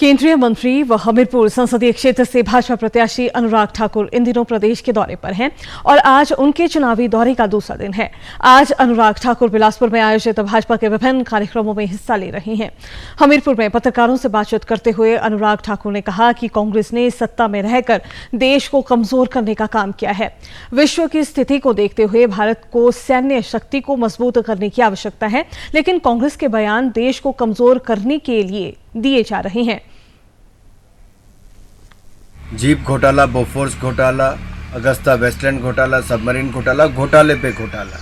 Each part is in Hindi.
केंद्रीय मंत्री व हमीरपुर संसदीय क्षेत्र से भाजपा प्रत्याशी अनुराग ठाकुर इन दिनों प्रदेश के दौरे पर हैं और आज उनके चुनावी दौरे का दूसरा दिन है। आज अनुराग ठाकुर बिलासपुर में आयोजित भाजपा के विभिन्न कार्यक्रमों में हिस्सा ले रहे हैं। हमीरपुर में पत्रकारों से बातचीत करते हुए अनुराग ठाकुर ने कहा कि कांग्रेस ने सत्ता में रहकर देश को कमजोर करने का काम किया है। विश्व की स्थिति को देखते हुए भारत को सैन्य शक्ति को मजबूत करने की आवश्यकता है, लेकिन कांग्रेस के बयान देश को कमजोर करने के लिए दिए जा रहे हैं। जीप घोटाला, बोफोर्स घोटाला, अगस्ता वेस्टलैंड घोटाला, सबमरीन घोटाला, घोटाले पे घोटाला,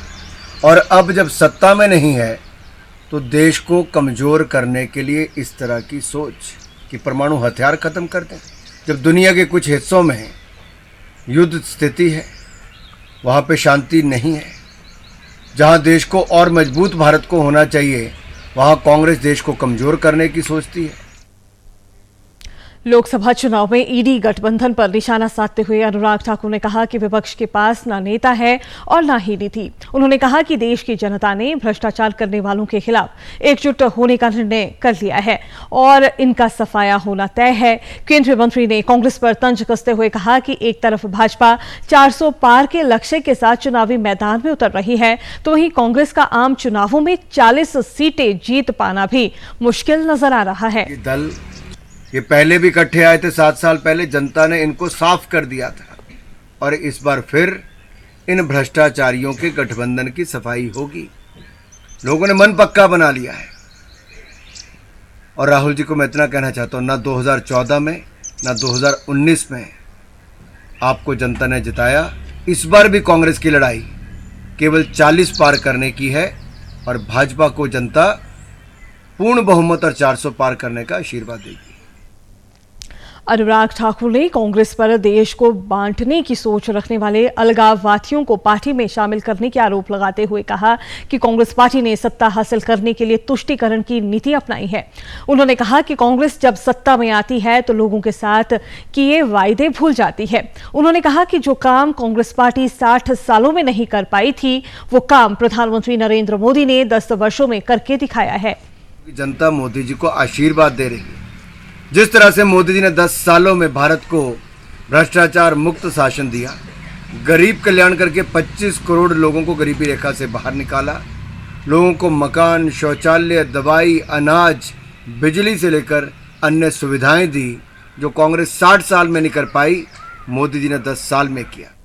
और अब जब सत्ता में नहीं है तो देश को कमज़ोर करने के लिए इस तरह की सोच कि परमाणु हथियार ख़त्म कर दें। जब दुनिया के कुछ हिस्सों में युद्ध स्थिति है, वहाँ पे शांति नहीं है, जहाँ देश को और मजबूत भारत को होना चाहिए, वहाँ कांग्रेस देश को कमज़ोर करने की सोचती है। लोकसभा चुनाव में ईडी गठबंधन पर निशाना साधते हुए अनुराग ठाकुर ने कहा कि विपक्ष के पास ना नेता है और ना ही नीति। उन्होंने कहा कि देश की जनता ने भ्रष्टाचार करने वालों के खिलाफ एकजुट होने का निर्णय कर लिया है और इनका सफाया होना तय है। केंद्रीय मंत्री ने कांग्रेस पर तंज कसते हुए कहा कि एक तरफ भाजपा 400 पार के लक्ष्य के साथ चुनावी मैदान में उतर रही है, तो वहीं कांग्रेस का आम चुनावों में 40 सीटें जीत पाना भी मुश्किल नजर आ रहा है। दल ये पहले भी इकट्ठे आए थे, 7 साल पहले जनता ने इनको साफ कर दिया था, और इस बार फिर इन भ्रष्टाचारियों के गठबंधन की सफाई होगी। लोगों ने मन पक्का बना लिया है। और राहुल जी को मैं इतना कहना चाहता हूँ, ना 2014 में ना 2019 में आपको जनता ने जिताया। इस बार भी कांग्रेस की लड़ाई केवल 40 पार करने की है और भाजपा को जनता पूर्ण बहुमत और 400 पार करने का आशीर्वाद देगी। अनुराग ठाकुर ने कांग्रेस पर देश को बांटने की सोच रखने वाले अलगाववादियों को पार्टी में शामिल करने के आरोप लगाते हुए कहा कि कांग्रेस पार्टी ने सत्ता हासिल करने के लिए तुष्टीकरण की नीति अपनाई है। उन्होंने कहा कि कांग्रेस जब सत्ता में आती है तो लोगों के साथ किए वायदे भूल जाती है। उन्होंने कहा कि जो काम कांग्रेस पार्टी 60 सालों में नहीं कर पाई थी, वो काम प्रधानमंत्री नरेंद्र मोदी ने 10 वर्षों में करके दिखाया है। जनता मोदी जी को आशीर्वाद दे रही है। जिस तरह से मोदी जी ने 10 सालों में भारत को भ्रष्टाचार मुक्त शासन दिया, गरीब कल्याण करके 25 करोड़ लोगों को गरीबी रेखा से बाहर निकाला, लोगों को मकान, शौचालय, दवाई, अनाज, बिजली से लेकर अन्य सुविधाएं दी, जो कांग्रेस 60 साल में नहीं कर पाई, मोदी जी ने 10 साल में किया।